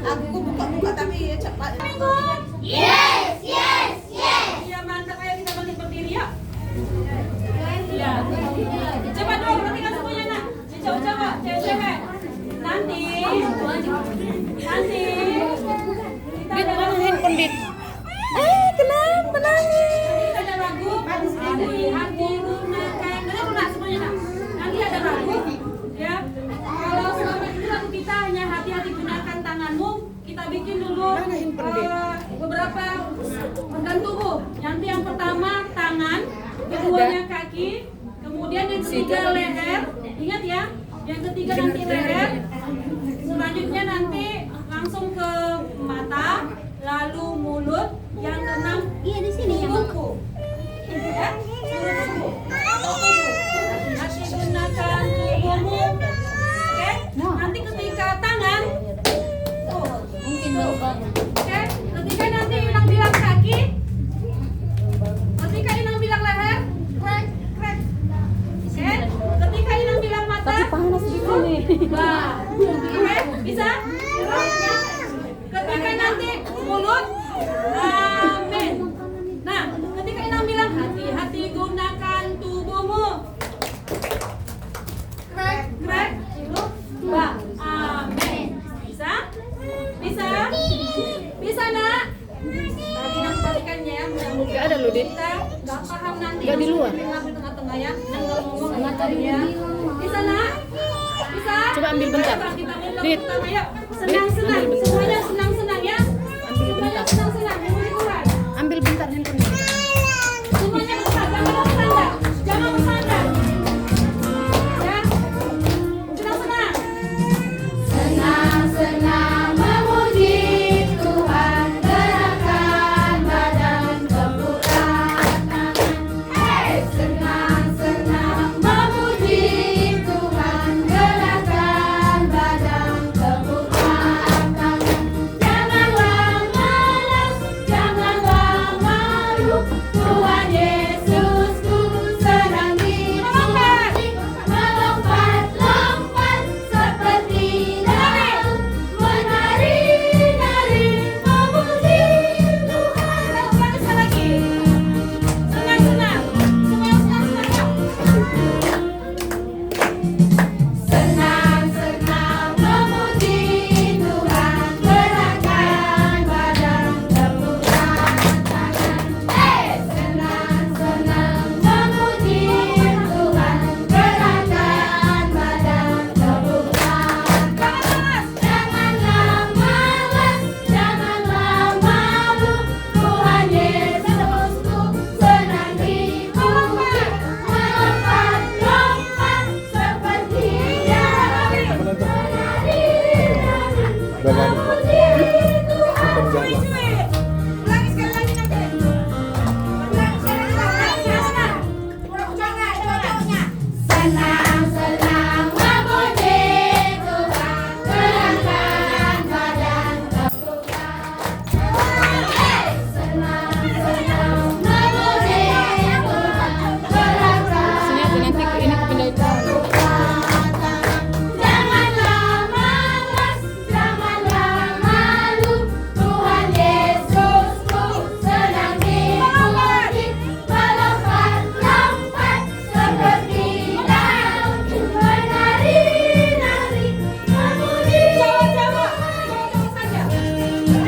Aku buka-buka tapi cepat. Yes, yes, yes. Iya mantap, ayo kita bangkit berdiri yuk. Iya. Coba dong, perhatikan semuanya nak. Coba, cewek-cewek. Nanti kita ada lagu. Kenapa nangis? Nanti ada lagu. Hati gunakan. Dengar nak semuanya nak. Nanti ada lagu. Ya. Kalau selama ini lagu kita hanya hati-hati gunakan tanganmu. Kita bikin dulu beberapa organ tubuh. Nanti yang pertama tangan, keduanya kaki, kemudian yang ketiga leher. Ingat ya, yang ketiga nanti leher. Selanjutnya nanti langsung ke mata, lalu mulut. Yang keenam Iya di sini ya. tubuh. Ya, seluruh tubuh. Hati gunakan tubuhmu. Oke. Nanti ketika tangan. Mungkin baru bangun. Oke, ketika nanti Inang bilang kaki, ketika Inang bilang leher, krek, krek. Oke, ketika Inang bilang mata, Panas di sini. bah. Oke, bisa? Ketika nanti mulut, amin. Nah, ketika Inang bilang hati-hati gunakan tubuhmu, krek, krek, bah, amin. Bisa? Bisa? Bisa nak? Tadi nak balikannya ya. Gak ada loh, Dit. Kita gak paham nanti. Gak di luar. Di tengah-tengah ya. Yang kalau ngomong sama tadi ya. Bisa nak? Bisa? Coba ambil bentar. Ayo, kita ambil Dit. pertama yuk. Senang-senang. Semuanya senang-senang ya. Semuanya senang-senang. Mulai keluar. Ambil bentar handphone. Semuanya besar. Jangan bersandar. Jangan bersandar. Ya. Senang-senang. Senang-senang memuji Tuhan, gerakan badan kepukaan tangan. Senang-senang memuji Tuhan, gerakan badan kepukaan tangan. Janganlah malas, janganlah malu, Tuhan Yesusku sedang dipuji. Melompat-lompat seperti daun, menari-nari memuji Tuhan. Bisa lagi. Senang-senang. Semuanya senang-senang yuk. Senang-senang memuji Tuhan, gerakan badan kepukaan tangan. Senang-senang memuji Tuhan, gerakan badan kepukaan tangan. Janganlah malas, janganlah malu, Tuhan Yesusku sedang dipuji. Melompat-lompat seperti daun, menari-nari memuji Tuhan. Ulangi sekali lagi nanti. Ulangi sekali lagi. Senang-senang memuji Tuhan, gerakan badan kepukaan. Senang-senang memuji Tuhan, gerakan Sini aja nanti ini aku pindahin. Janganlah malas, janganlah malu, Tuhan Yesusku sedang dipuji. Melompat-lompat seperti daun, menari-nari memuji. Coba saja.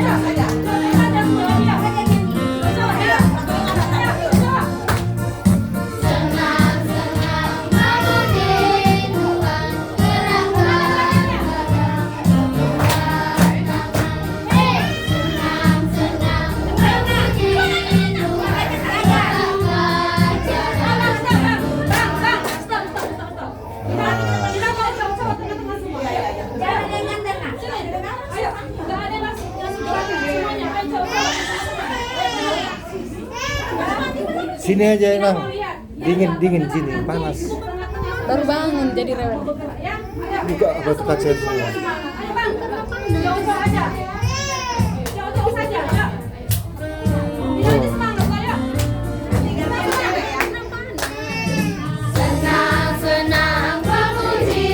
Ayo saja. Ada semuanya. Coba ya. Coba. Senang-senang memuji Tuhan, gerakan badan kepukaan tangan. Senang-senang memuji Tuhan, gerakan badan. Bang, stop. Kita mau coba tengah-tengah semua. Jangan yang nganter, nak. Ayo, nggak ada ngasih gerakan semuanya. Ayo coba. Sini aja Kita Nang. mau lihat. Dingin sini, panas. Baru bangun jadi rewel. Ya, ayo. Buka batu kaca semua. Ayo bang, jauh-jauh aja. Jauh-jauh saja, ya. Tidak ada semangat, ayo. Senang-senang memuji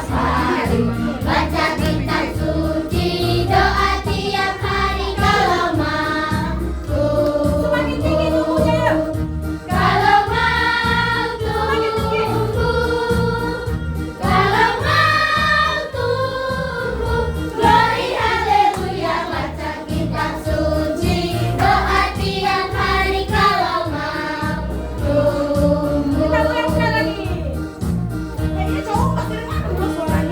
setiap hari. Baca kitab suci, doa tiap hari kalau mampu. Semakin tinggi tubuhnya yuk. Kalau mau tumbuh, kalau mau tumbuh, glory haleluya. Baca kitab suci, doa tiap hari kalau mau tumbuh. Kita goyang sekali lagi. Kayaknya cowok pasti dengar loh suaranya.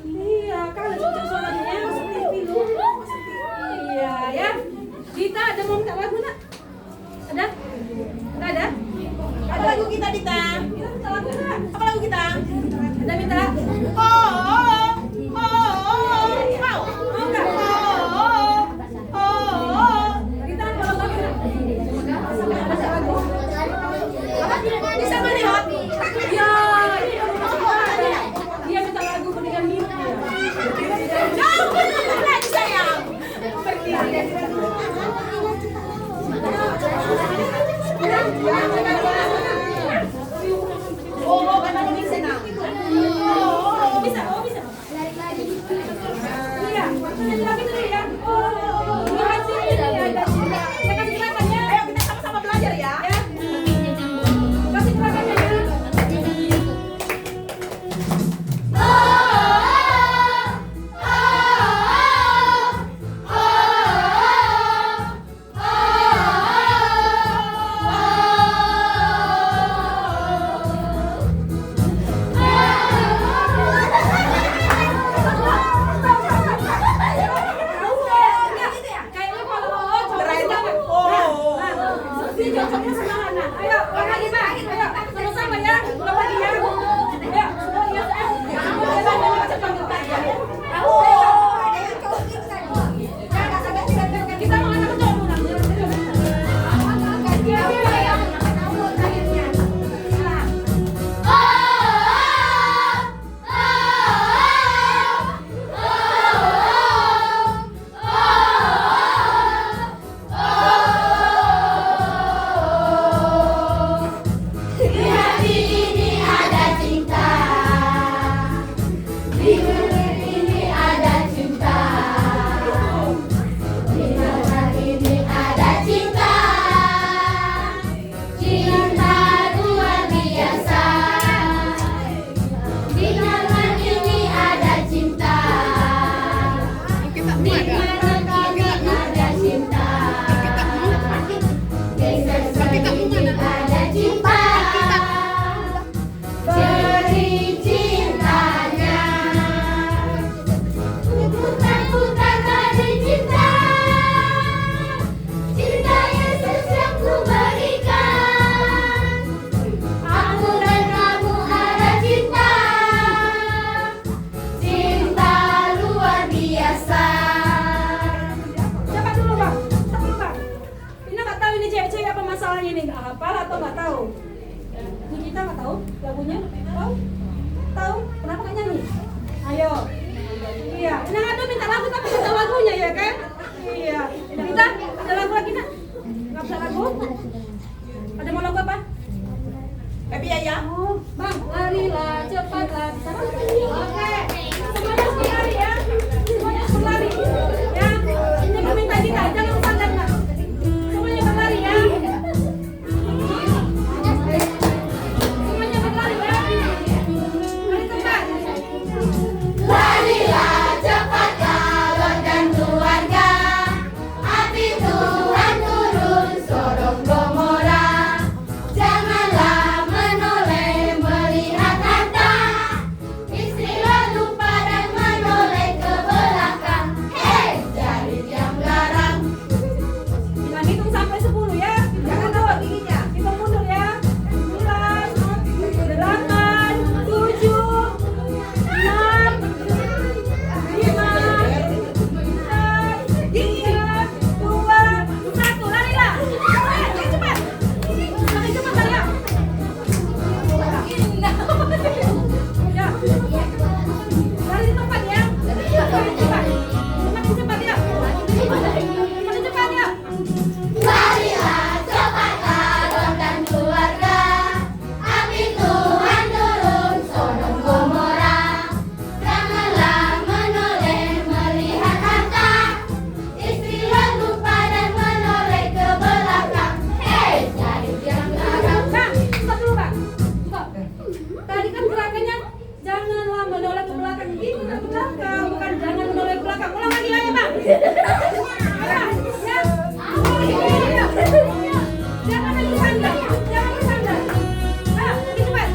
Iya, kan ada suaranya ya, sepi lu. Iya, ya. Dita ada mau minta lagu nak? Ada? Nggak ada? Apa lagu kita, Dita? Kita minta lagu nggak? Apa lagu kita? Ada minta? Mau? Mau nggak? Dita mau lagu nggak? Ada lagu? Apa? Bisa melihat? Iya, dia minta lagu pendidikan mimpi. Jauh, lagi sayang. Oh, kan ada bisa nak. Bisa, oh bisa. Iya, nyanyi lagi dulu ya. Oh, makasih ya. Saya kasih gerakannya. Ayo kita sama-sama belajar ya. Ya. Kasih gerakannya ya. Kayaknya kalau coba ini cocoknya sama Hana. Ayo, lagi Pak. Ayo, sama-sama ya. Ulang lagi ya. Ayo, semuanya. Kita mau anak kecil dulu. Di hati ini ada cinta, di bumi ini ada cinta, di tanah ini ada cinta, cinta luar biasa. Di tanah ini ada cinta, di tanah ini ada cinta, di tanah ini ada cinta. Beri cintanya, putar-putar dari cinta, cinta Yesus yang ku berikan. Aku dan kamu ada cinta, cinta luar biasa. Siapa dulu Bang? Siapa dulu Bang? Ina nggak tahu ini cewek-cewek apa masalahnya nih, nggak hafal atau nggak tahu? Ini kita nggak tahu lagunya? Tahu? Tahu? Kenapa nggak nyanyi? Ayo. Iya. Ina ada minta lagu tapi nggak tahu lagunya ya kan? Iya. Kita ada lagu lagi nak? Nggak bisa lagu? Ada mau lagu apa? Happy ya? Oh, Bang, larilah cepatlah. Bisa kan? Oke. Semuanya berlari ya. Semuanya berlari. Ya. Ini permintaan kita, jangan sadar nak. Semuanya berlari ya. Semuanya berlari ya. Lari cepat. Larilah cepat Lot dan keluarga, api Tuhan turun Sodom Gomora. Janganlah menoleh melihat harta, istri Lot lupa dan menoleh ke belakang. Hei, jadi diam garang. Kita hitung sampai 10 ya. Jangan tahu giginya. Hitung mundur ya. 9, 8, 7, 6, 5, 4, 3, 2, 1. Larilah. Cepat. Makin cepat lah ya. Ya. Lari di tempat ya. Makin cepat. Makin cepat ya. Makin cepat ya. Larilah cepatlah Lot dan keluarga, api Tuhan turun Sodom Gomora. Janganlah menoleh melihat harta, istri Lot lupa dan menoleh ke belakang. Hei, jadi diam garang. Bang, stop dulu Bang. Stop. Tadi kan gerakannya janganlah menoleh ke belakang. Ini ke belakang, bukan jangan menoleh ke belakang. Ulang lagi ya Bang. Ya. Ya. Jangan bersandar. Jangan bersandar. Ayo, lebih cepat.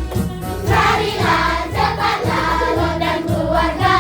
Larilah cepatlah Lot dan keluarga,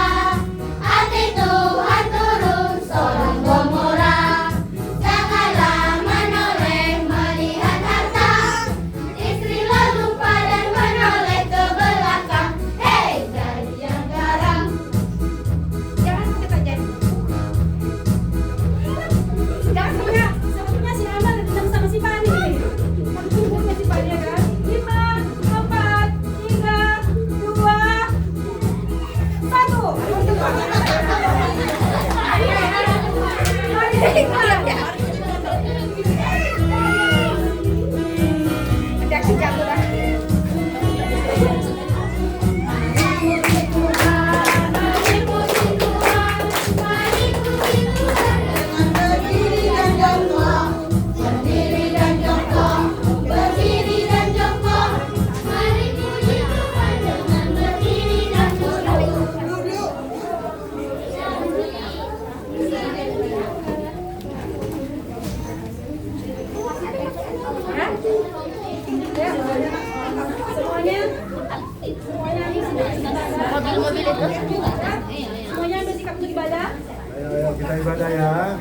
Semuanya bersikap untuk ibadah. Ayo kita ibadah ya.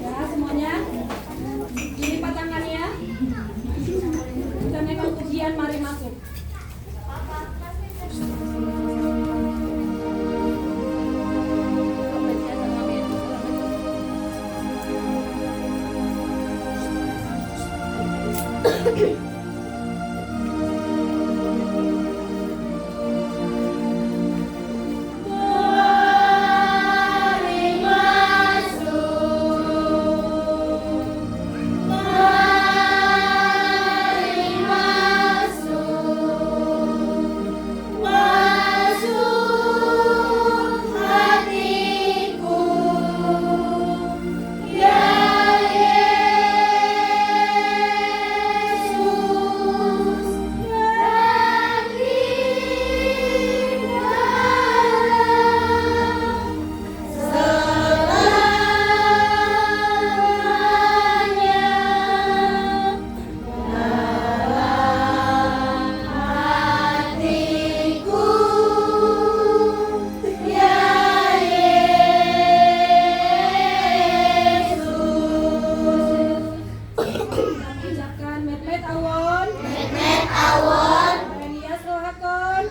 Ya, semuanya. Lipat tangannya. Kita naikkan pujian, mari masuk. Mari masuk hatiku, ya Yesus, dan Ucapkan met-met awon. Merias rohakon.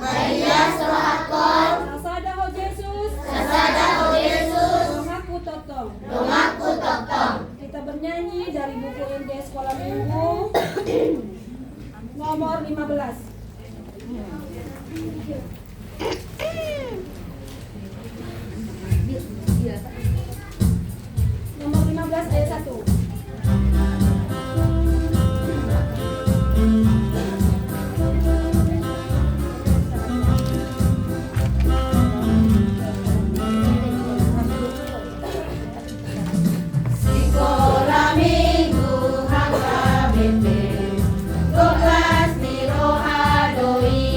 Sasada ho Yesus. Dongaku totong. Kita bernyanyi dari buku MD Sekolah Minggu nomor 15. Nomor 15 ayat 1. Sekolah Minggu HKBP 12 di Rohadoi.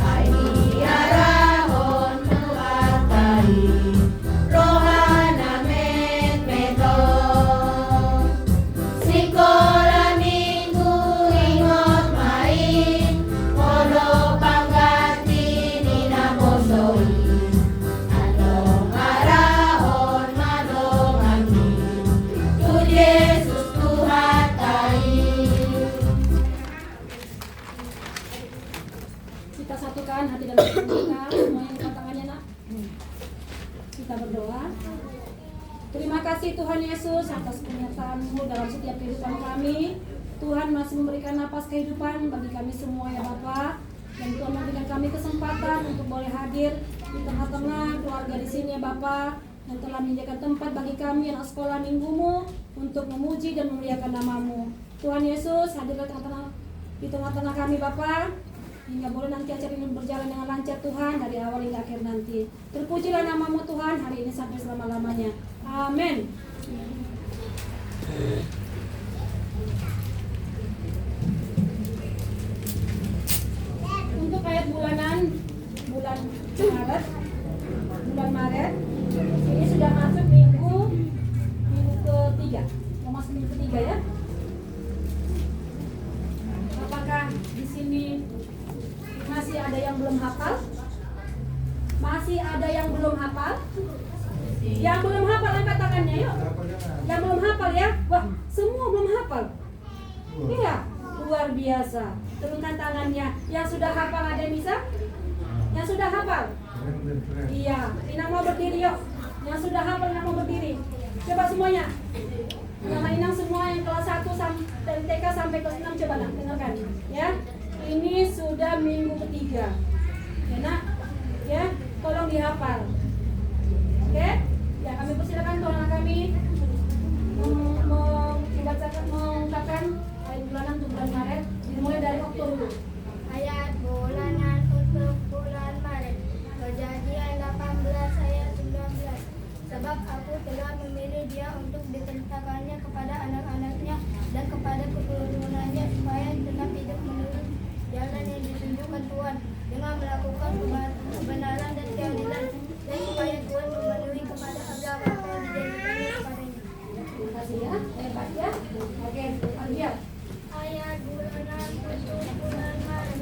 Aidiarahon nuatai rohana met-meto. Sekolah Minggu ingot main mono panggati ninabosoi. Anong arahon manongangi tu Yesus tuhatai. Kita satukan hati dan pikiran kita. Semuanya angkat tangannya, nak. Kita berdoa. Terima kasih Tuhan Yesus atas penyertaan-Mu dalam setiap kehidupan kami. Tuhan masih memberikan napas kehidupan bagi kami semua ya Bapa. Dan Tuhan memberikan kami kesempatan untuk boleh hadir di tengah-tengah keluarga di sini ya Bapa, yang telah menyediakan tempat bagi kami anak sekolah minggu-Mu untuk memuji dan memuliakan nama-Mu. Tuhan Yesus hadirlah di tengah-tengah kami Bapa, hingga boleh nanti acara ini berjalan dengan lancar Tuhan dari awal hingga akhir nanti. Terpujilah nama-Mu Tuhan hari ini sampai selama-lamanya. Amin. Untuk ayat bulanan bulan Maret ini sudah masuk minggu ketiga, mau masuk minggu ketiga ya. Apakah di sini masih ada yang belum hafal? Masih ada yang belum hafal? Yang belum hafal angkat tangannya yuk. Yang belum hafal ya? Wah, semua belum hafal. Iya, luar biasa. Turunkan tangannya. Yang sudah hafal ada yang bisa? Yang sudah hafal? Iya. Ina mau berdiri yuk. Yang sudah hafal Ina mau berdiri. Coba semuanya. Nama Inang semua yang kelas 1 dari TK sampai kelas 6 coba nak dengarkan. Ya. Ini sudah minggu ketiga. Ya nak? Ya. Tolong dihafal. Oke? Ya kami persilakan tuan kami mengungkapkan ayat bulanan untuk bulan Maret. Dimulai dari Oktober dulu. Ayat bulanan untuk bulan Maret. Kejadian 18 ayat 19. Sebab aku telah memilih dia untuk diperintahkannya kepada anak-anaknya dan kepada keturunannya supaya tetap hidup menurut jalan yang ditunjukkan Tuhan dengan melakukan kebenaran dan keadilan, dan supaya Tuhan memenuhi kepada Abraham apa yang dijanjikannya kepadanya. Terima kasih ya. Hebat ya. Oke, Alvia. Ayat bulanan untuk bulan Maret.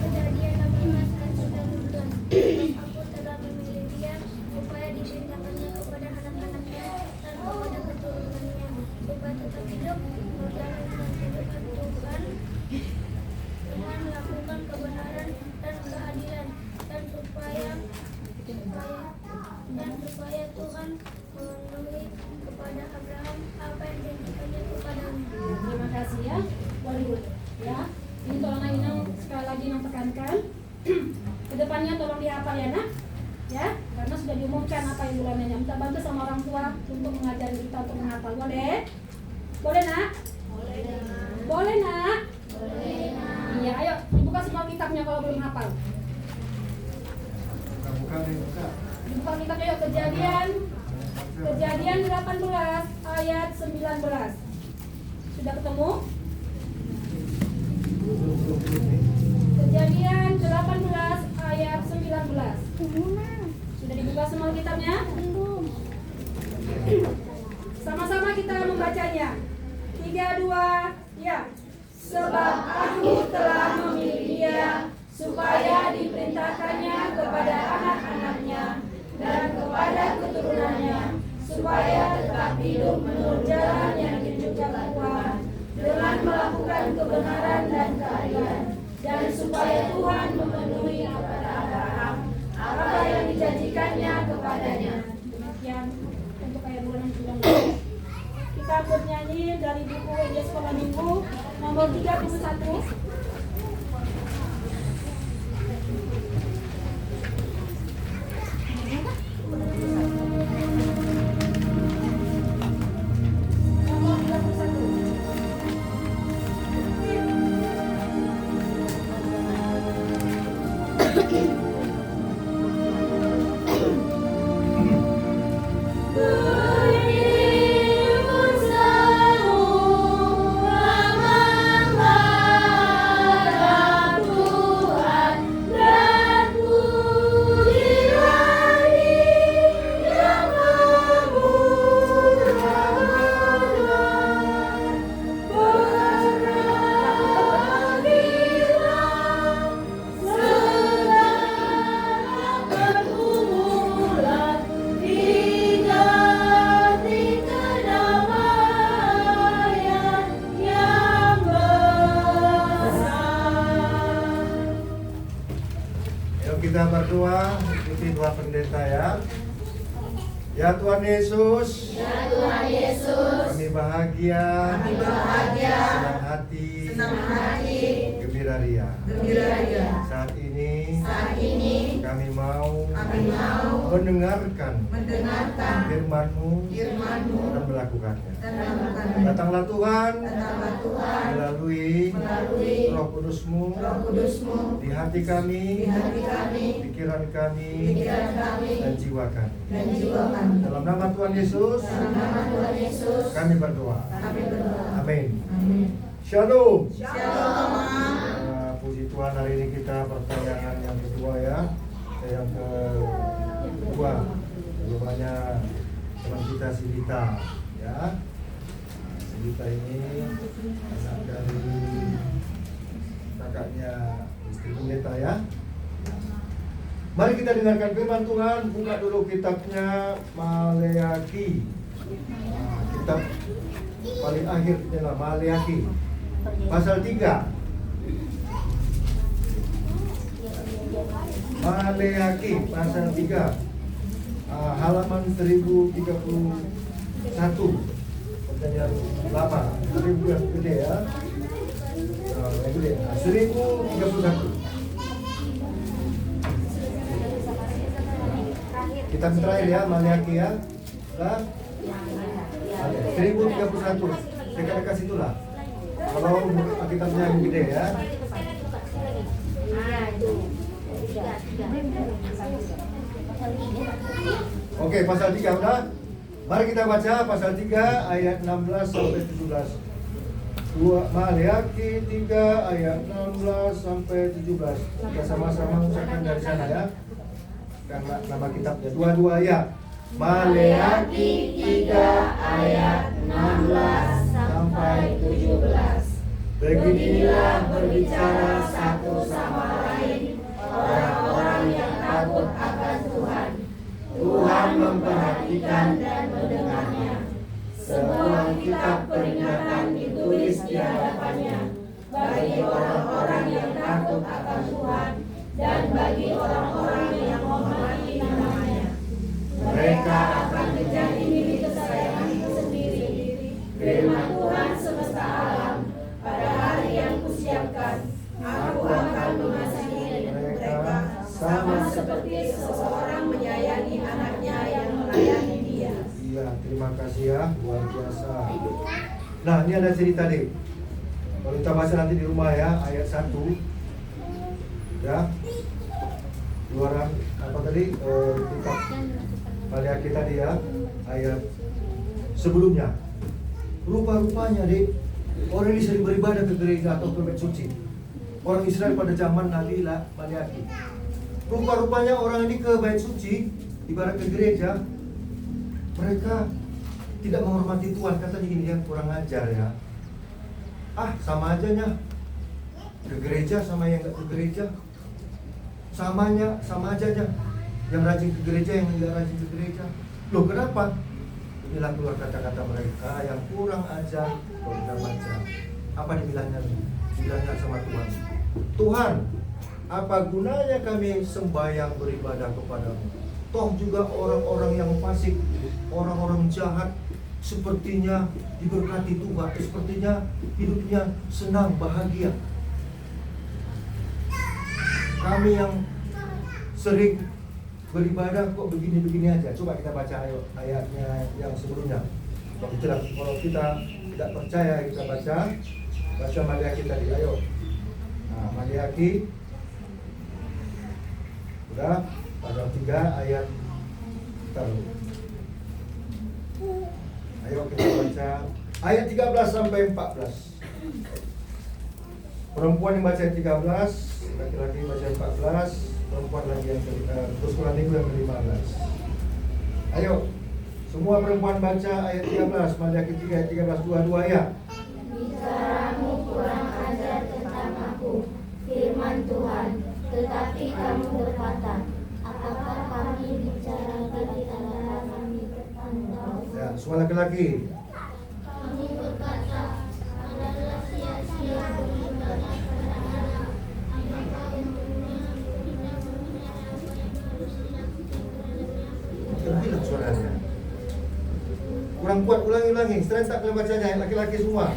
Kejadian 18 ayat 19. Aku telah memilih dia supaya diperintahkannya kepada anak-anaknya dan kepada keturunannya supaya tetap hidup menjalankan kehidupan Tuhan dengan melakukan kebenaran dan keadilan, dan supaya Tuhan memenuhi kepada Abraham apa yang dijanjikannya kepadanya. Terima kasih ya. Boleh ya. Ini tolong Inang sekali lagi Inang tekankan. Kedepannya tolong dihafal ya nak. Ya, karena sudah diumumkan apa yang bulanannya. Minta bantu sama orang tua untuk mengajari kita untuk menghafal. Boleh? Boleh nak? Boleh nak. Boleh nak? Boleh nak. Iya, ayo dibuka semua kitabnya kalau belum hafal. Buka. Dibuka kitabnya yuk. Kejadian 18 ayat 19. Sudah ketemu? Kejadian 18 ayat 19. Sudah dibuka semua kitabnya? Sama-sama kita membacanya. 3, 2, ya. Sebab aku telah memilih dia supaya diperintahkannya kepada anak-anaknya dan kepada keturunannya, supaya tetap hidup menurut jalan yang ditunjukkan Tuhan dengan melakukan kebenaran dan keadilan, dan supaya Tuhan memenuhi kepada Abraham apa yang dijanjikannya kepadanya. Demikian untuk ayat bulan 19. Kita bernyanyi dari buku Media Sekolah Minggu nomor 31. Kita berdoa, ikuti doa pendeta ya. Ya Tuhan Yesus, kami bahagia, senang hati, gembira ria. Saat ini kami mau mendengarkan firman-Mu dan melakukannya. Datanglah Tuhan melalui Roh Kudus-Mu di hati kami, pikiran kami, dan jiwa kami. Dalam nama Tuhan Yesus, kami berdoa. Amin. Shalom. Puji Tuhan, hari ini kita pertanyaan yang kedua ya. Yang kedua, jawabannya teman kita Silita ya. Silita ini anak dari kakaknya istri pendeta ya. Mari kita dengarkan firman Tuhan. Buka dulu kitabnya Maleakhi. Kitab paling akhir adalah Maleakhi. pasal 3. Maleakhi pasal 3. Halaman 1031. Pertanyaan lama. 1000 yang gede ya. Yang gede. 1031. Kita terakhir ya, Maleakhi ya. Nah, 1031. Dekat-dekat situlah. Kalau Alkitabnya yang gede ya. Oke, pasal 3 udah. Mari kita baca pasal 3 ayat 16 sampai 17. Maleakhi 3 ayat 16 sampai 17. Kita sama-sama ucapkan dari sana ya. Karena nama kitabnya dua-dua ayat. Maleakhi 3 ayat 16 sampai 17. Beginilah berbicara satu sama lain orang-orang yang takut akan Tuhan. Tuhan memperhatikan dan mendengarnya. Sebuah kitab peringatan ditulis di hadapannya bagi orang-orang yang takut akan Tuhan dan bagi orang-orang yang menghormati namanya. Mereka akan menjadi milik kesayanganku sendiri. Firman Tuhan semesta alam, pada hari yang kusiapkan, aku akan mengasihi mereka sama seperti seseorang menyayangi anaknya yang melayani dia. Iya, terima kasih ya, luar biasa. Nah, ini ada cerita deh. Kalau kita baca nanti di rumah ya, ayat 1 ya. Luaran apa tadi? Kitab Maleakhi tadi ya, ayat sebelumnya. Rupa-rupanya deh, orang ini sering beribadah ke gereja atau ke bait suci. Orang Israel pada zaman Nabi Maleakhi. Rupa-rupanya orang ini ke bait suci, ibarat ke gereja, mereka tidak menghormati Tuhan. Katanya gini ya, kurang ajar ya. Sama aja nya. Ke gereja sama yang nggak ke gereja, sama aja nya. Yang rajin ke gereja, yang nggak rajin ke gereja. Loh kenapa? Inilah keluar kata-kata mereka yang kurang ajar. Kalau kita baca, apa dibilangnya? Bilangnya sama Tuhan. Tuhan, apa gunanya kami sembahyang beribadah kepadamu? Toh juga orang-orang yang fasik, orang-orang jahat, sepertinya diberkati Tuhan, sepertinya hidupnya senang, bahagia. Kami yang sering beribadah kok begini-begini aja. Coba kita baca ayatnya yang sebelumnya. Kalau kita tidak percaya, kita baca Maleakhi tadi. Ayo. Nah, Maleakhi udah pasal 3 ayat taruh. Ayo kita baca ayat 13 sampai 14. Perempuan yang baca ayat 13, laki-laki baca 14, perempuan lagi yang terus Quran itu yang ke-15. Ayo, semua perempuan baca ayat 13, Maleakhi 3 ayat 13, dua-dua ya. Bicaramu kurang ajar tentang aku, firman Tuhan, tetapi kamu berkata, apakah kami bicara gara-gara kami bertandang? Ya, semua laki-laki. Kami berkata, adalah sia-sia beribadah pada Allah. Apakah untungnya Terbilang suaranya. Kurang kuat, ulangi. Serentak kalian bacanya, laki-laki semua.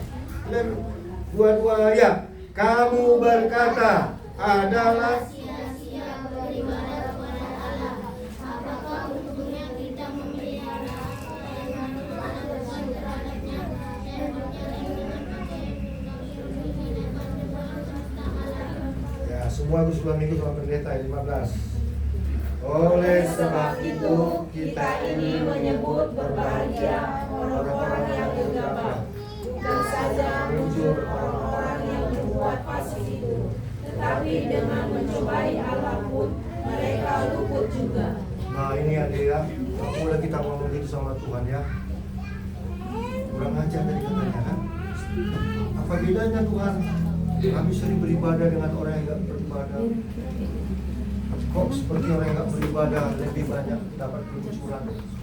Dan dua-dua ya. Kamu berkata adalah sia-sia beribadah kepada Allah. Apakah untungnya kita memelihara yang bersih terhadapnya dan ya, semua harus pulang minggu sama pendeta 15. Oleh sebab itu kita ini menyebut berbahagia orang-orang yang bergabah, bukan saja muncul orang-orang yang berbuat fasik itu, tetapi dengan mencobai Allah pun mereka luput juga. Nah ini adik ya, mulai kita ngomong gitu sama Tuhan ya. Kurang ajar tadi katanya kan. Apa bedanya Tuhan? Kami sering beribadah dengan orang yang tidak beribadah. Kok seperti orang yang tidak beribadah lebih banyak dapat kemunculan,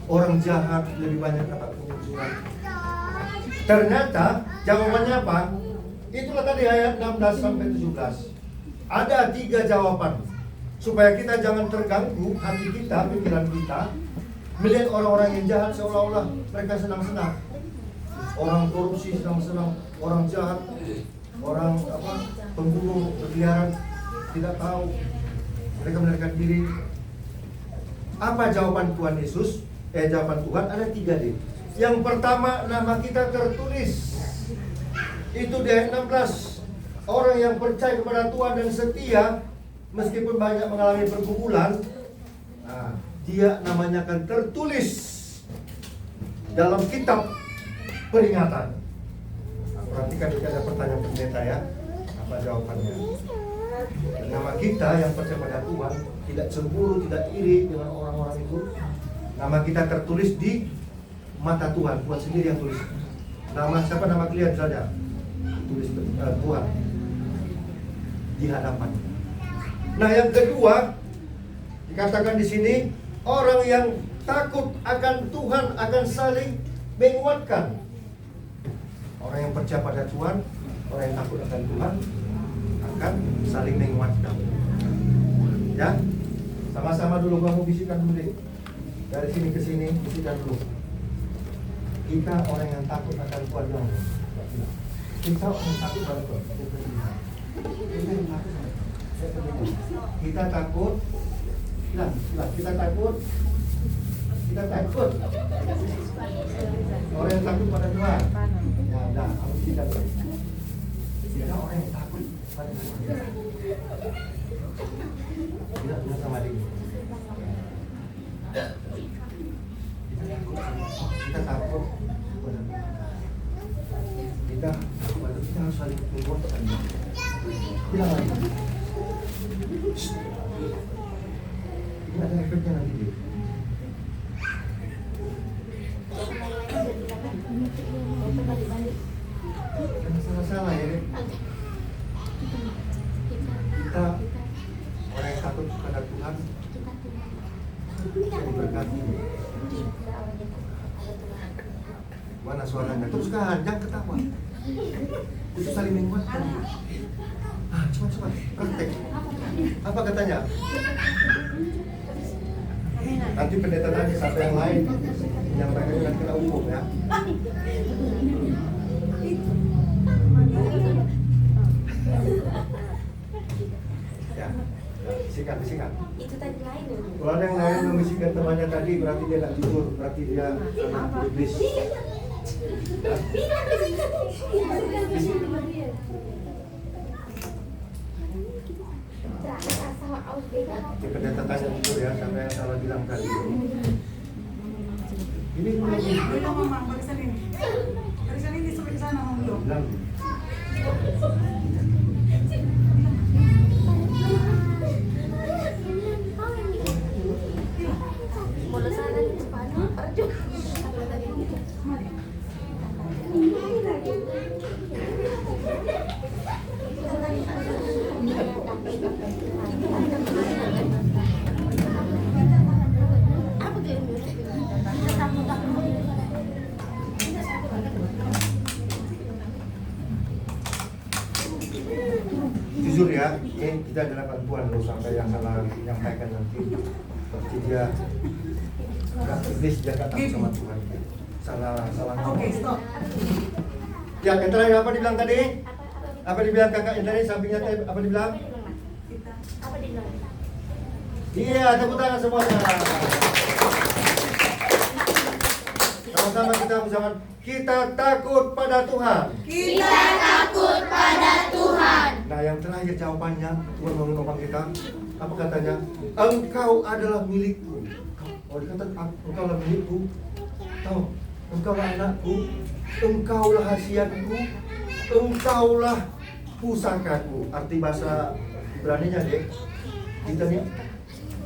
orang jahat lebih banyak dapat kemunculan. Ternyata jawabannya apa? itulah tadi ayat 16 sampai 17. Ada 3 jawaban supaya kita jangan terganggu hati kita, pikiran kita melihat orang-orang yang jahat seolah-olah mereka senang-senang. Orang korupsi senang-senang, orang jahat, orang pembunuh berkeliaran, tidak tahu mereka melarikan diri. Apa jawaban Tuhan Yesus? Jawaban Tuhan ada 3 deh. Yang pertama, nama kita tertulis. Itu di ayat 16. Orang yang percaya kepada Tuhan dan setia, meskipun banyak mengalami pergumulan, dia namanya akan tertulis dalam kitab peringatan. Perhatikan, ini ada pertanyaan pendeta ya. Apa jawabannya? Nama kita yang percaya pada Tuhan tidak cemburu, tidak iri dengan orang-orang itu. Nama kita tertulis di mata Tuhan. Tuhan sendiri yang tulis. Nama siapa, nama kalian saja tulis Tuhan di hadapan. Nah, yang kedua dikatakan di sini, orang yang takut akan Tuhan akan saling menguatkan. Orang yang percaya pada Tuhan, orang yang takut akan Tuhan akan saling menguatkan. Ya, sama-sama dulu kamu bisikan dulu deh. Dari sini ke sini bisikan dulu. Kita orang yang takut akan Tuhan yang kita orang yang takut pada Tuhan. Kita takut. Kita takut. Kita takut. Orang yang takut pada Tuhan. Ya, dah, kamu bisikan dulu. Kita orang yang takut pada Tuhan. Tidak sama dia. Kita takut. Kita harus saling menguatkan. Bilang lagi. Ini ada efeknya nanti dia. Jangan salah-salah ya. Kita orang yang takut kepada Tuhan diberkati. Mana suaranya? Teruskan, jangan ketawa. Itu saling menguatkan. Coba praktek. Apa katanya? Nanti pendeta tanya sampai yang lain, yang mereka jangan kena hukum ya. Ya, bisikan. Itu tadi lain. Kalau ada yang lain membisikkan temannya tadi, berarti dia nggak jujur, berarti dia sama iblis. Pendeta tanya jujur ya, sampai yang salah bilang tadi. Ini Belum Mamang, barisan ini. Barisan ini sampai ke sana Mamang belum. bilang. Jujur ya, ini kita adalah bantuan loh sampai yang salah menyampaikan nanti. Seperti dia nggak iblis, dia nggak takut sama Tuhan. Salah Oke, stop. Ya, yang terakhir apa dibilang tadi? Apa dibilang kakak yang tadi sampingnya tadi? Apa dibilang? Apa dibilang? Iya, tepuk tangan semuanya. Sama-sama kita bersama. Kita takut pada Tuhan. Kita takut pada Tuhan. Nah, yang terakhir jawabannya Tuhan mengenopang kita. Apa katanya? Engkau adalah milikku. Oh, dikatakan engkau adalah milikku. Tahu? Engkaulah anakku. Engkaulah hasiatku. Engkaulah pusakaku. Arti bahasa Ibraninya deh. Kita nih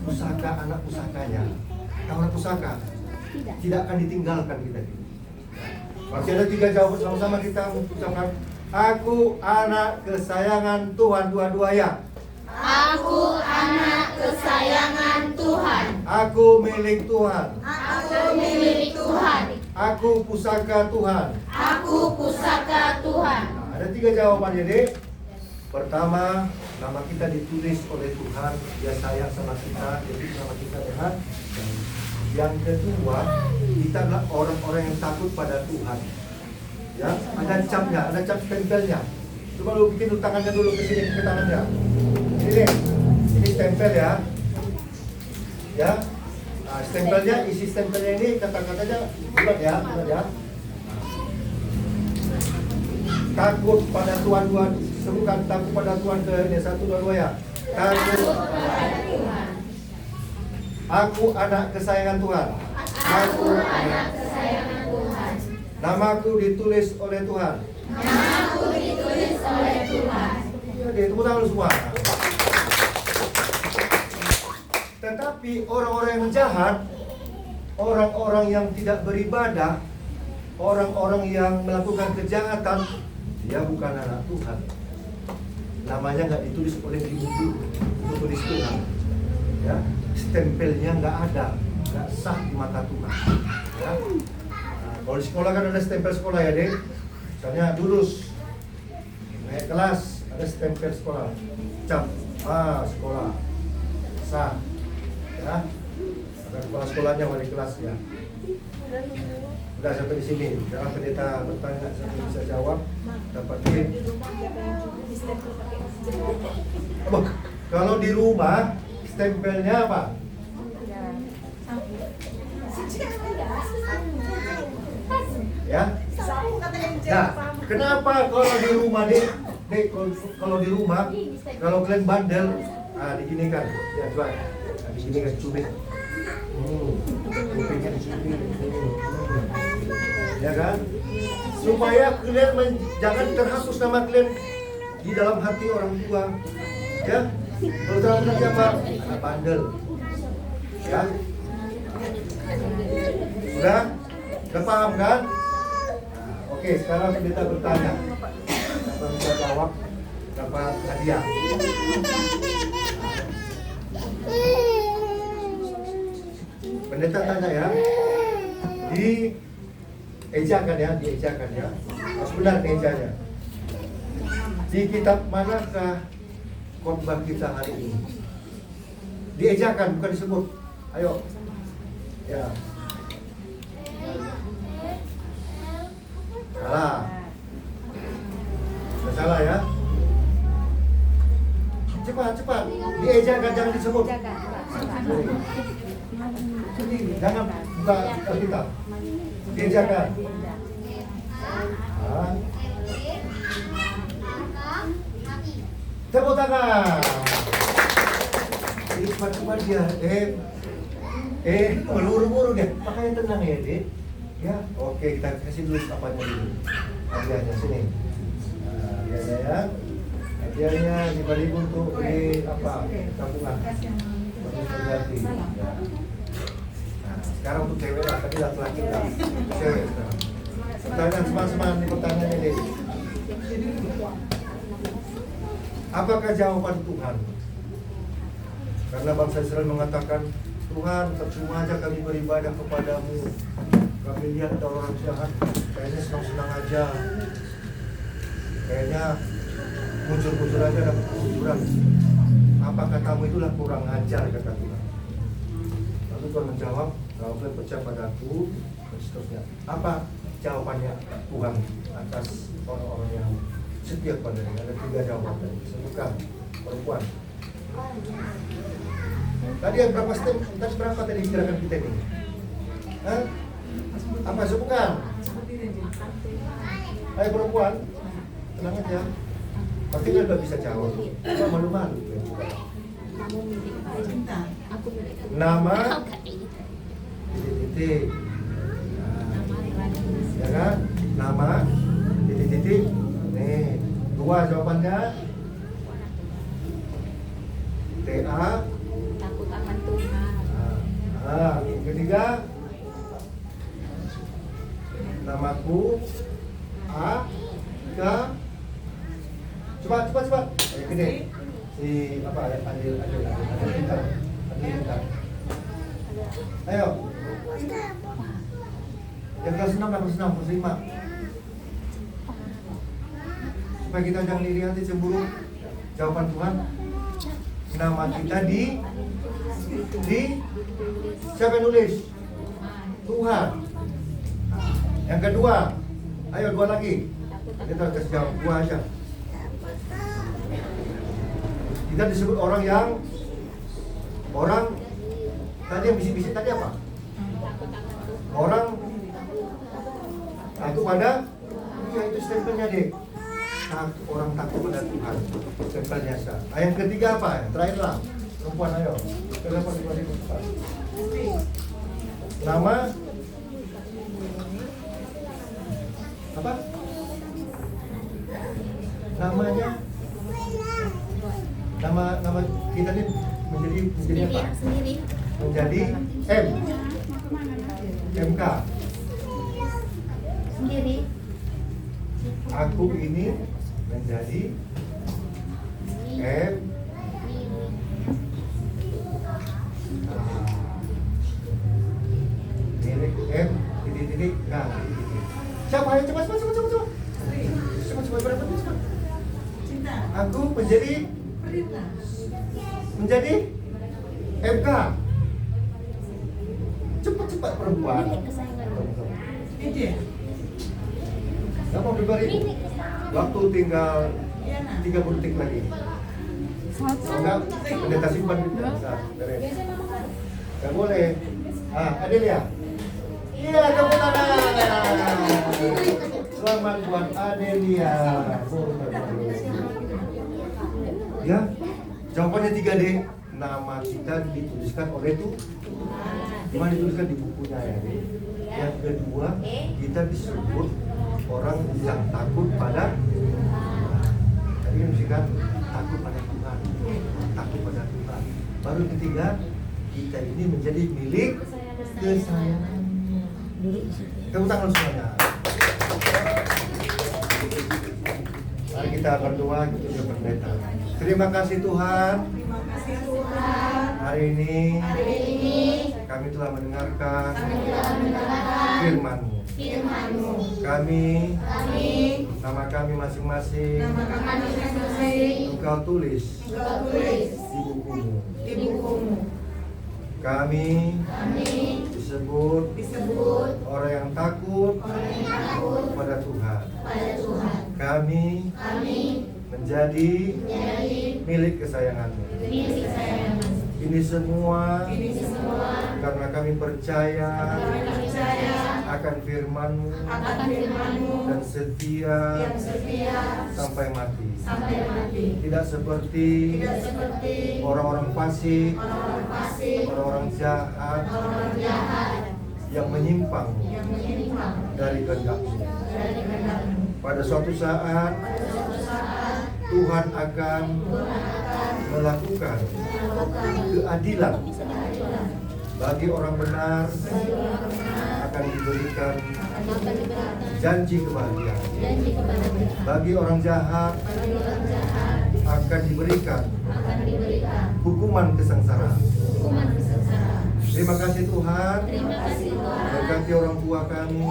pusaka, anak pusakanya. Tahu anak pusaka? Tidak akan ditinggalkan kita. Masih ada 3 jawaban, sama-sama kita ucapkan. Aku anak kesayangan Tuhan, dua-dua ya. Aku anak kesayangan Tuhan. Aku milik Tuhan. Aku milik Tuhan. Aku pusaka Tuhan. Aku pusaka Tuhan. Nah, Ada 3 jawabannya, Dek. Pertama, nama kita ditulis oleh Tuhan, Dia sayang sama kita, jadi nama kita dengan. Yang kedua, kita adalah orang-orang yang takut pada Tuhan. Ya, ada capnya, ada cap stempelnya. Coba lu bikin tangannya dulu ke sini, ke tangannya. Ini stempel ya. Ya. Nah, stempelnya, isi stempelnya ini kata-katanya bulat ya, bulat ya. Takut pada Tuhan, sebutkan takut pada Tuhan ke ini 1, 2, 2 ya. Takut pada Tuhan. Aku anak kesayangan Tuhan. Aku anak kesayangan Tuhan. Namaku ditulis oleh Tuhan. Namaku ditulis oleh Tuhan. Oke, tepuk tangan semua. Tetapi orang-orang yang jahat, orang-orang yang tidak beribadah, orang-orang yang melakukan kejahatan, dia bukan anak Tuhan. Namanya nggak ditulis oleh buku tulis Tuhan. Ya, stempelnya nggak ada, nggak sah di mata Tuhan. Ya. Nah, kalau di sekolah kan ada stempel sekolah ya, Dek. Misalnya lulus, naik kelas, ada stempel sekolah, cap, sekolah, sah. Ya, ada kepala sekolahnya wali kelas ya. Udah sampai di sini. Jangan pendeta bertanya sampai bisa jawab. Dapatin. Kalau di rumah stempelnya apa? Ya. Nah, kenapa kalau di rumah dek kalau di rumah kalau kalian bandel, diginikan, ya coba, diginikan cubit. Kupingnya dicubit, ya kan? Supaya kalian jangan terhapus nama kalian di dalam hati orang tua, ya. Kalau dalam hati apa? Anak bandel, ya. Sudah? Sudah paham kan? Oke, sekarang kita bertanya. Siapa bisa jawab? Dapat hadiah. Pendeta tanya ya. Diejakan ya. Harus benar ejanya. Di kitab manakah khotbah kita hari ini? Diejakan, bukan disebut. Ayo. Ya. Salah. Sudah salah ya. Cepat. Diejakan, jangan disebut. Jangan buka Alkitab. Diejakan. Tepuk tangan. Ini cepat dia. Buru-buru deh. Makanya tenang ya, Dek. Ya, oke, kita kasih dulu apanya dulu. Hadiahnya sini. Hadiahnya ya. Hadiahnya 5.000 untuk tabungan. Berarti. Ya. Nah, sekarang untuk cewek lah, tadi laki-laki lah. Cewek sekarang. Pertanyaan semangat nih pertanyaannya, Dek. Apakah jawaban Tuhan? Karena bangsa Israel mengatakan, Tuhan, percuma aja kami beribadah kepadamu. Kami lihat ada orang jahat, kayaknya senang-senang aja. Kayaknya muncul-muncul aja dapat kuburan. Apa katamu itulah kurang ajar, kata Tuhan. Lalu Tuhan menjawab, kalau kalian percaya padaku, dan seterusnya. Apa jawabannya Tuhan atas orang-orang yang setia padanya? Ada 3 jawaban. Sebutkan, perempuan. Tadi yang berapa step? Tadi berapa tadi gerakan kita ini? Hah? Apa sebutkan? Hai perempuan, tenang aja. Pasti kan udah bisa jawab. Cuma malu-malu. Nama titik-titik. Ya kan? Nama titik-titik. Nih, 2 jawabannya. TA. Takut akan Tuhan. Yang ketiga, namaku cepat. Gini. Si apa ya? Adil. Ayo. Yang kelas 6 dan kelas 5. supaya kita jangan iri hati cemburu. Jawaban Tuhan, nama kita di siapa yang nulis? Tuhan. Yang kedua, ayo dua lagi. Kita kasih jawab dua aja. Kita disebut orang tadi yang bisik-bisik tadi apa? Orang takut pada, ya itu stempelnya deh. Orang takut pada Tuhan, stempelnya sah. Yang ketiga apa? Terakhirlah, perempuan ayo. Kenapa dibalik cepat? Nama apa? Namanya? Nama kita ini menjadi apa? Menjadi MK. Sendiri. Aku ini menjadi M. Milik M titik. Nah, siapa? Ayo cepat. Cepat berapa? Cinta. Aku menjadi Perintah. MK. Cepat perempuan. Itu ya? Gak mau 2.000. Waktu tinggal 30 detik lagi. Enggak, pendeta simpan dulu. Gak boleh. Adelia. Iya, tepuk tangan. Selamat buat Adelia. Ya, jawabannya 3D. Nama kita dituliskan oleh Tuhan. Cuma dituliskan di bukunya ya. Yang kedua, kita disebut orang yang takut pada tadi kan takut pada Tuhan, takut pada Tuhan. Baru ketiga, kita ini menjadi milik kesayangan. Tepuk tangan semuanya. Mari kita berdoa, kita juga pendeta. Terima kasih Tuhan. Terima kasih Tuhan. Hari ini kami telah mendengarkan firman-Mu. Kami nama kami masing-masing Engkau tulis di buku-Mu. Kami disebut orang yang takut pada Tuhan. Kami menjadi milik kesayangan-Mu. Ini semua karena kami percaya akan firman-Mu dan setia sampai mati. Tidak seperti orang-orang fasik, orang-orang jahat yang menyimpang dari kehendak-Mu. Pada suatu saat Tuhan akan melakukan keadilan bagi orang benar, akan diberikan janji kebahagiaan. Bagi orang jahat akan diberikan hukuman kesengsaraan. Terima kasih Tuhan. Berkati orang tua kami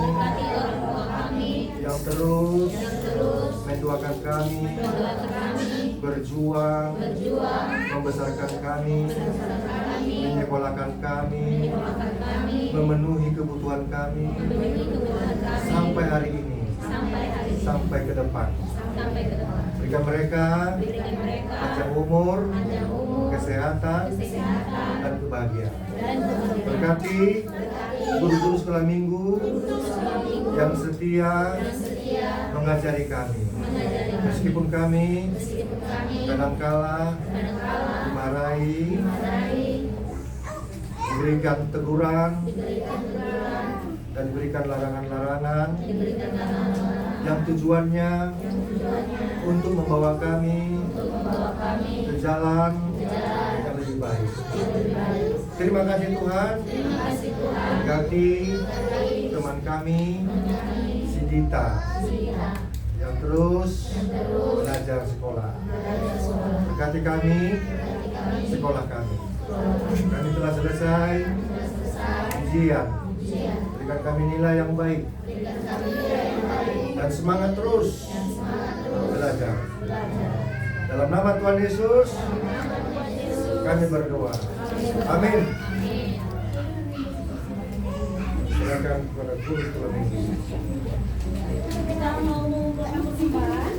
yang terus mendoakan kami, berjuang, membesarkan kami, menyekolahkan kami, memenuhi kebutuhan kami sampai hari ini, sampai ke depan. Berikan mereka panjang umur, kesehatan, dan kebahagiaan. Berkati guru-guru sekolah minggu yang setia mengajari kami. Meskipun kami kadangkala dimarahi, diberikan teguran, dan diberikan larangan-larangan yang tujuannya untuk membawa kami ke jalan yang lebih baik. Terima kasih Tuhan. Berkati teman kami, si Dita, yang terus belajar sekolah. Berkati kami, sekolah kami. Kami telah selesai ujian. Berikan kami nilai yang baik dan semangat terus belajar. Dalam nama Tuhan Yesus, kami berdoa. Amin. Silakan kepada guru sekolah minggu. Kita mau membuat persembahan.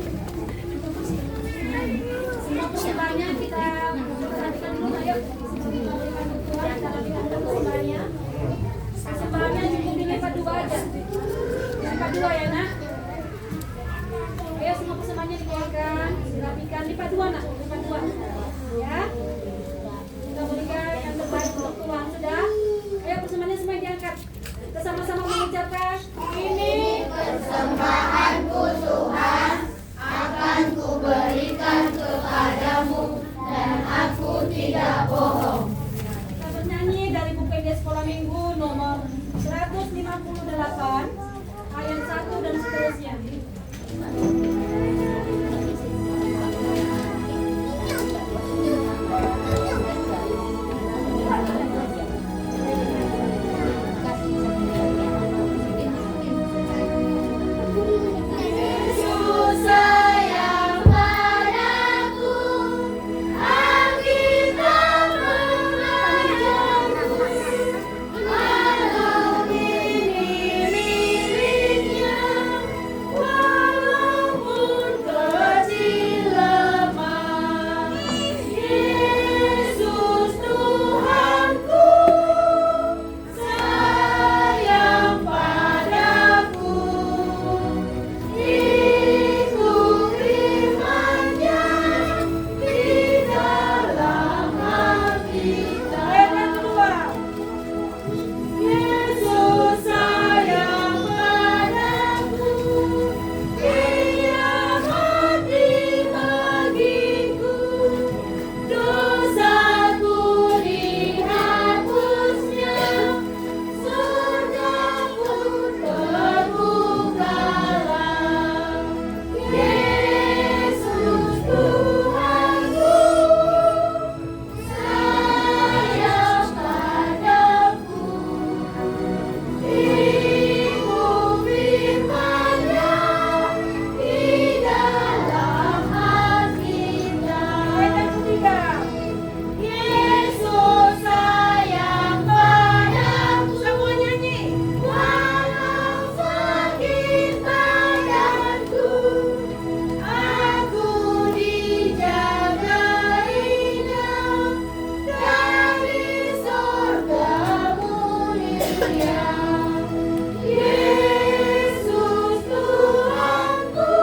Semua persembahannya kita perhatikan dulu, ayo. Kita rapikan dulu persembahannya. Persembahannya cukup dilipat 2 aja. Lipat 2 ya nak. Ayo semua persembahannya dikeluarkan, dirapikan, lipat 2 nak, lipat 2. Ya. Kita berikan yang terbaik untuk Tuhan, sudah. Ayo persembahannya semua diangkat. Kita sama-sama mengucapkan, ini Persembahanku Tuhan, akan kuberikan kepadamu, dan aku tidak bohong. kita bernyanyi dari buku PD Sekolah Minggu nomor 158 ayat 1 dan seterusnya. Yesus sayang padaku, Alkitab mengajarku, walau ini miliknya, walaupun kecil lemah. Yesus Tuhanku, sayang padaku. Itu firman-Nya di dalam Alkitab. Ayat kedua. Yesus sayang padaku, Dia mati bagiku, dosaku dihapusnya, surgaku terbukalah. Yesus Tuhanku, sayang padaku. Ibu firman-Nya di dalam Alkitab. Ayat ketiga. Yesus sayang padaku. Semua nyanyi. Walau sakit badanku, aku dijaga indah dari sorga mulia. Yesus Tuhanku,